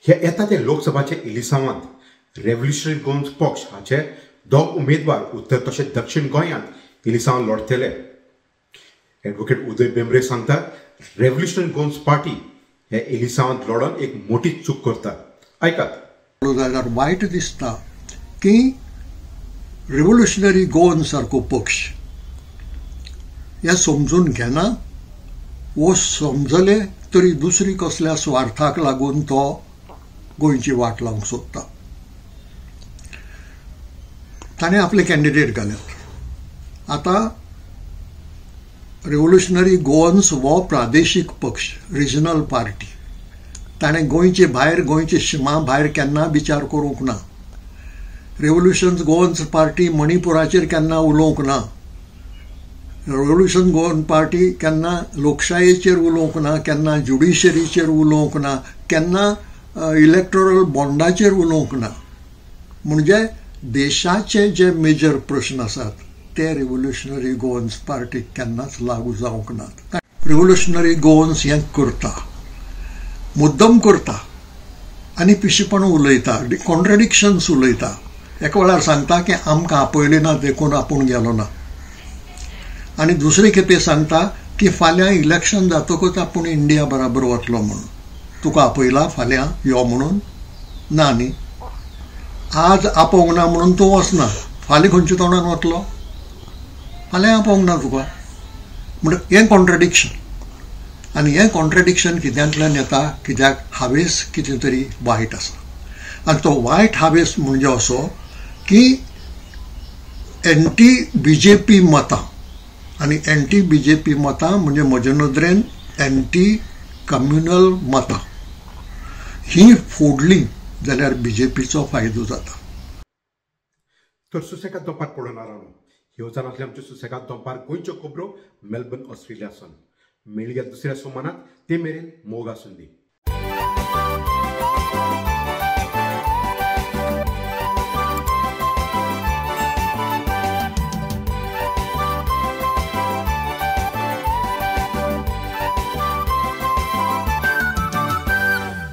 हे येता ते लोकसभाचे इलिसांवांत रेव्होल्युशनरी गोंस पक्ष हाचे दोग उमेदवार उत्तर तशेंच दक्षिण गोंयांत इलिसांवान लढतले. एडवोकेट उदय बेंब्रे सांगता रेव्होल्युशनरी गोंस पार्टी हे इलिसांवांत लढून एक मोठी चूक करता. ऐकात. जाल्यार वायट दिसता की रेव्होल्युशनरी गोवन सारको पक्ष हे समजून घेना वो समजले तरी दुसरी कसल्या स्वार्थाक लागून तो गोंयची वाट लावंक सोदता. ताणें आपले कॅन्डिडेट घाल्यात. आता रेव्होल्युशनरी गोवन्स हो प्रादेशीक पक्ष रिजनल पार्टी ताणें गोंयचे भायर गोंयचे शिमा भायर केन्ना विचार करूंक ना. रेव्होल्युशन गोवन्स पार्टी मणिपुराचेर केन्ना उलोवंक ना. रेव्होल्युशन गोवन पार्टी केन्ना लोकशायेचेर उलोवंक ना, केन्ना ज्युडिशरीचेर उलोवंक ना, केन्ना इलेक्टोरल बॉन्डाचेर उलोवंक ना. म्हणजे देशाचे जे मेजर प्रश्न आसात ते रेव्होल्युशनरी गोवन्स पार्टीक केन्नाच लागू जावंक नात. रेव्होल्युशनरी गोवन्स हें करता, मुद्दम करता आनी पिशेपण उलयता, कॉन्ट्रडिक्शन्स उलयता. एका वेळार सांगता की आमकां आपयलें ना देखून आपूण गेलो ना, आनी दुसरे खेपे सांगता की फाल्यां इलेक्शन जातकूच आपूण इंडिया बराबर वतलो म्हणून. तुका आपयला फाल्यां यो म्हणून ना न्ही. आज आपोवंक ना म्हणून तूं वचना, फाल्यां खंयच्या तोंडान वतलो? फाल्यां आपोवंक ना तुका. म्हणजे हें कॉन्ट्रडिक्शन. आनी हें कॉन्ट्रडिक्शन कित्यांतल्यान येता? कित्याक हावेस कितें तरी वायट आसा. आनी तो वायट हावेस म्हणजे असो की एंटी बीजेपी मतां, आनी एंटी बीजेपी मतां म्हणजे म्हजे नदरेन एंटी कम्युनल मतां ही फोडली जाल्यार बीजेपीचो फायदो जाता. तर सुसेगाद दनपार पळोवनारांनो, ह्यो जावन आसल्यो आमच्यो सुसेगाद दनपार गोंयच्यो खबरो मेलबर्न ऑस्ट्रेलियासून. मेळया दुसऱ्या सोमानात. ते मेरेन मोग आसूं दी.